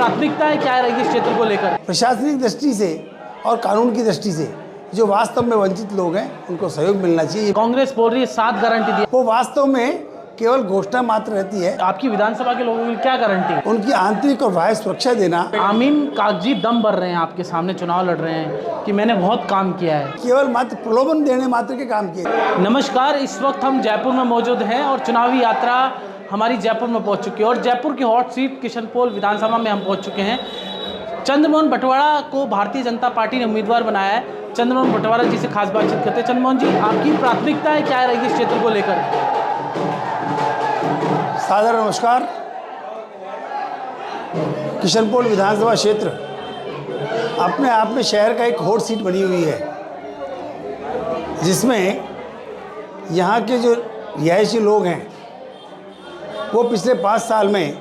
प्राथमिकता है क्या रहेगी इस क्षेत्र को लेकर? प्रशासनिक दृष्टि से और कानून की दृष्टि से जो वास्तव में वंचित लोग हैं उनको सहयोग मिलना चाहिए। कांग्रेस बोल रही है 7 गारंटी दी, वो वास्तव में केवल घोषणा मात्र रहती है। आपकी विधानसभा के लोगों की क्या गारंटी है? उनकी आंतरिक और बाह्य सुरक्षा देना। आमीन कागजी दम भर रहे हैं, आपके सामने चुनाव लड़ रहे हैं कि मैंने बहुत काम किया है। केवल मात्र प्रलोभन देने मात्र के काम किए। नमस्कार, इस वक्त हम जयपुर में मौजूद हैं और चुनावी यात्रा हमारी जयपुर में पहुंच चुकी है और जयपुर की हॉट सीट किशनपोल विधानसभा में हम पहुंच चुके हैं। चंद्रमोहन बटवाड़ा को भारतीय जनता पार्टी ने उम्मीदवार बनाया है। चंद्रमोहन बटवाड़ा जी से खास बातचीत करते हैं। चंद्रमोहन जी, आपकी प्राथमिकता है क्या रहेगी इस क्षेत्र को लेकर? सादर नमस्कार। किशनपोल विधानसभा क्षेत्र अपने आप में शहर का एक हॉट सीट बनी हुई है, जिसमें यहाँ के जो रिहायशी लोग हैं वो पिछले 5 साल में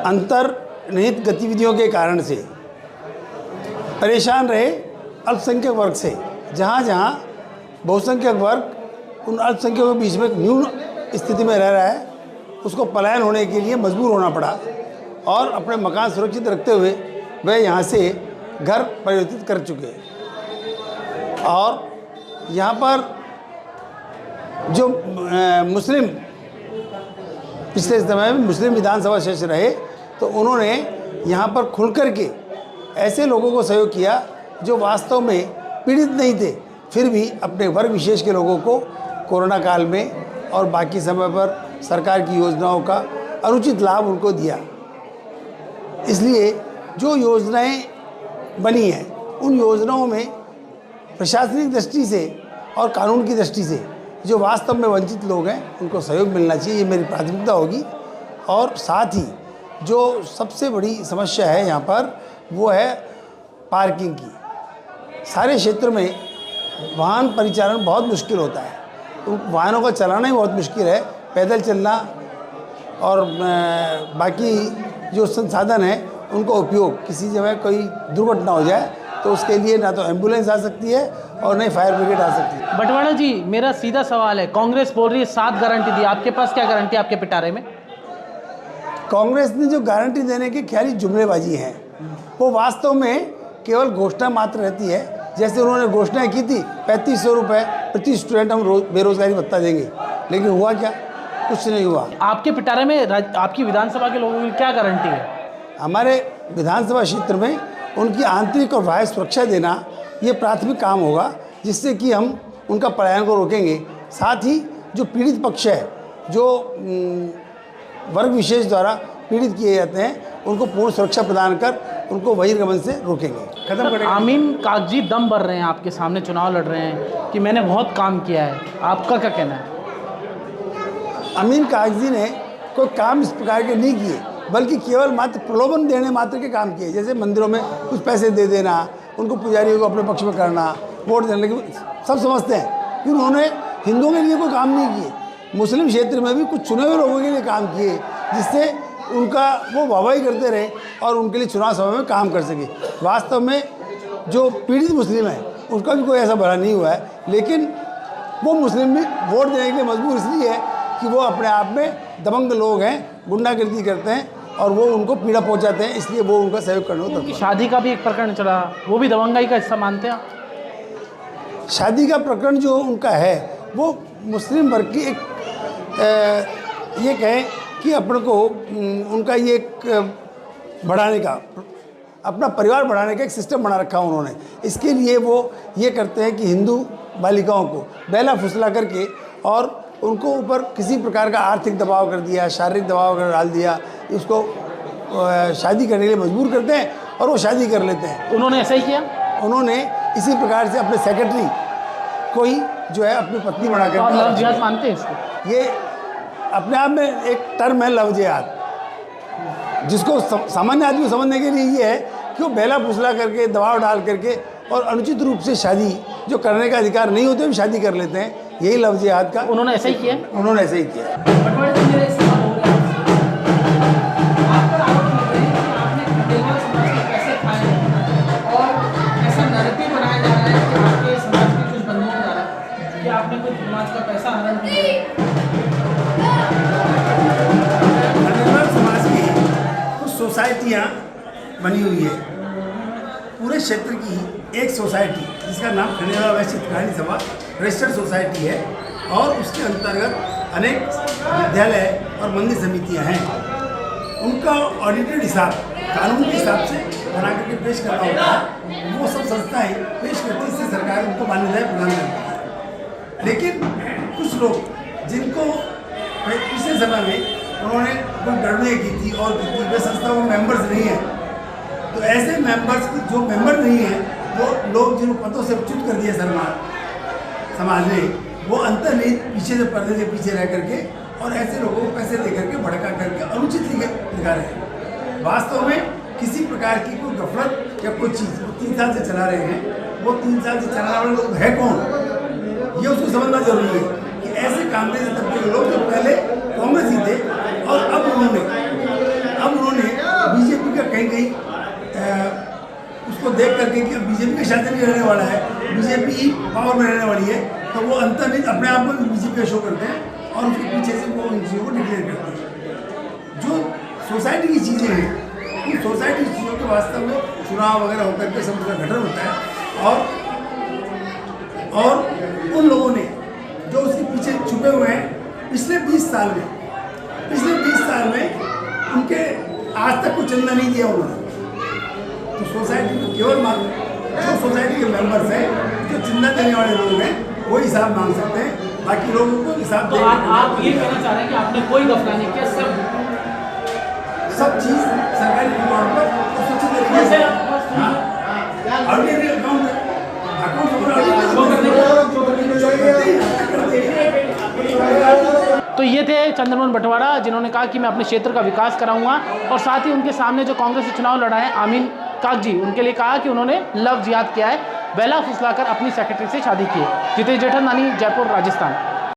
अंतर्निहित गतिविधियों के कारण से परेशान रहे अल्पसंख्यक वर्ग से। जहाँ जहाँ बहुसंख्यक वर्ग उन अल्पसंख्यकों के बीच में एक न्यून स्थिति में रह रहा है, उसको पलायन होने के लिए मजबूर होना पड़ा और अपने मकान सुरक्षित रखते हुए वह यहाँ से घर परिवर्तित कर चुके हैं। और यहाँ पर जो मुस्लिम पिछले समय में मुस्लिम विधानसभा क्षेत्र रहे, तो उन्होंने यहाँ पर खुल कर के ऐसे लोगों को सहयोग किया जो वास्तव में पीड़ित नहीं थे, फिर भी अपने वर्ग विशेष के लोगों को कोरोना काल में और बाकी समय पर सरकार की योजनाओं का अनुचित लाभ उनको दिया। इसलिए जो योजनाएं बनी हैं उन योजनाओं में प्रशासनिक दृष्टि से और कानून की दृष्टि से जो वास्तव में वंचित लोग हैं उनको सहयोग मिलना चाहिए, ये मेरी प्राथमिकता होगी। और साथ ही जो सबसे बड़ी समस्या है यहाँ पर वो है पार्किंग की। सारे क्षेत्र में वाहन परिचालन बहुत मुश्किल होता है, तो वाहनों का चलाना ही बहुत मुश्किल है। पैदल चलना और बाकी जो संसाधन है उनको उपयोग, किसी जगह कोई दुर्घटना हो जाए तो उसके लिए ना तो एम्बुलेंस आ सकती है और नहीं फायर ब्रिगेड आ सकती है। बटवाड़ा जी, मेरा सीधा सवाल है, कांग्रेस बोल रही है 7 गारंटी दी, आपके पास क्या गारंटी आपके पिटारे में? कांग्रेस ने जो गारंटी देने की ख्याली जुमलेबाजी है, वो वास्तव में केवल घोषणा मात्र रहती है। जैसे उन्होंने घोषणाएं की थी 3500 रुपये प्रति स्टूडेंट हम बेरोजगारी भत्ता देंगे, लेकिन हुआ क्या? कुछ नहीं हुआ। आपके पिटारे में आपकी विधानसभा के लोगों की क्या गारंटी है? हमारे विधानसभा क्षेत्र में उनकी आंतरिक और बाह्य सुरक्षा देना ये प्राथमिक काम होगा, जिससे कि हम उनका पलायन को रोकेंगे। साथ ही जो पीड़ित पक्ष है, जो वर्ग विशेष द्वारा पीड़ित किए जाते हैं, उनको पूर्ण सुरक्षा प्रदान कर उनको बहिर्गमन से रोकेंगे, खत्म करेंगे। आमीन कागजी दम भर रहे हैं, आपके सामने चुनाव लड़ रहे हैं कि मैंने बहुत काम किया है, आपका क्या कहना है? अमीन कागजी ने कोई काम इस प्रकार के नहीं किए, बल्कि केवल मात्र प्रलोभन देने मात्र के काम किए। जैसे मंदिरों में कुछ पैसे दे देना, उनको पुजारियों को अपने पक्ष में करना, वोट देने के, सब समझते हैं कि उन्होंने हिंदुओं के लिए कोई काम नहीं किए। मुस्लिम क्षेत्र में भी कुछ चुने हुए लोगों के लिए काम किए, जिससे उनका वो वाहवाही करते रहे और उनके लिए चुनाव सभा में काम कर सके। वास्तव में जो पीड़ित मुस्लिम है उनका भी कोई ऐसा भला नहीं हुआ है, लेकिन वो मुस्लिम भी वोट देने के लिए मजबूर इसलिए है कि वो अपने आप में दबंग लोग हैं, गुंडागर्दी करते हैं और वो उनको पीड़ा पहुंचाते हैं, इसलिए वो उनका सहयोग करने को तत्पर। शादी का भी एक प्रकरण चला, वो भी दबंगाई का हिस्सा मानते हैं? शादी का प्रकरण जो उनका है वो मुस्लिम वर्ग की एक ये कहें कि अपने को उनका ये एक बढ़ाने का, अपना परिवार बढ़ाने का एक सिस्टम बना रखा उन्होंने। इसके लिए वो ये करते हैं कि हिंदू बालिकाओं को बेला फुसला करके और उनको ऊपर किसी प्रकार का आर्थिक दबाव कर दिया, शारीरिक दबाव कर डाल दिया, इसको शादी करने के लिए मजबूर करते हैं और वो शादी कर लेते हैं। उन्होंने ऐसा ही किया? उन्होंने इसी प्रकार से अपने सेक्रेटरी को ही जो है अपनी पत्नी बनाकर। आप लव जिहाद मानते हैं इसको? ये अपने आप में एक टर्म है लव जिहाद, जिसको सामान्य आदमी समझने के लिए ये है कि वो बेला फुसला करके, दबाव डाल करके और अनुचित रूप से शादी जो करने का अधिकार नहीं होते भी शादी कर लेते हैं, यही लव जिहाद का। उन्होंने ऐसा ही किया? उन्होंने ऐसे ही किया। आपने कुछ समाज का पैसा हरण किया? धन्यवाद समाज की सोसाइटियाँ बनी हुई है। पूरे क्षेत्र की एक सोसाइटी जिसका नाम खंडेराव वैश्य हितग्राही सभा रजिस्टर्ड सोसाइटी है और उसके अंतर्गत अनेक विद्यालय और मंदिर समितियां हैं। उनका ऑडिटेड हिसाब कानून के हिसाब से बना करके पेश करना होता है। वो सब संस्थाएं पेश करती, इससे सरकार उनको मान्यताएँ प्रदान करती है। लेकिन कुछ लोग जिनको पिछले समय में उन्होंने कोई गड़बड़ी की थी और की थी, वे संस्था में मेंबर्स नहीं हैं। तो ऐसे मेंबर्स जो मेंबर नहीं हैं वो लोग जिनको पदों से च्युत कर दिया समाज ने, वो अंतर्निहित पीछे से पर्दे के पीछे रह करके और ऐसे लोगों को पैसे दे करके भड़का करके अनुचित दिखा रहे हैं। वास्तव में किसी प्रकार की कोई गफलत या कोई चीज़ वो 3 साल से चला रहे हैं, वो 3 साल से चलाने वाले लोग है कौन, ये उसको समझना जरूरी है कि ऐसे कामकाजी तबके के लोग जो पहले कांग्रेस ही थे और अब उन्होंने बीजेपी का कहीं उसको देख करके कि बीजेपी का शासन नहीं रहने वाला है, बीजेपी ही पावर में रहने वाली है, तो वो अंतर्निहित अपने आप को बीजेपी का शो करते हैं और उसके पीछे से वो इन चीज़ों को डिक्लेयर करते हैं। जो सोसाइटी की चीज़ें हैं, उन सोसाइटी की चीज़ों के वास्तव में चुनाव वगैरह होकर के सब उसका गठन होता है और उन लोगों ने जो उसके पीछे छुपे हुए हैं पिछले 20 साल में उनके आज तक कोई चंदा नहीं दिया उन्होंने। तो सोसाइटी को केवल जो सोसाइटी के मेंबर्स हैं, जो चंदा देने वाले लोग हैं, वो हिसाब मांग सकते हैं, बाकी लोगों को हिसाब तो आप ये कहना चाह रहे हैं कि आपने कोई गफला नहीं किया, सब चीज़ सरकारी रिकॉर्ड पर और स्वच्छ तरीके से तो ये थे चंद्रमोहन बंटवाड़ा, जिन्होंने कहा कि मैं अपने क्षेत्र का विकास कराऊंगा। और साथ ही उनके सामने जो कांग्रेस से चुनाव लड़ा है आमीन काक जी, उनके लिए कहा कि उन्होंने लव जिहाद किया है, बेला फुसलाकर अपनी सेक्रेटरी से शादी की है। जितेश जेठनलानी, जयपुर, राजस्थान।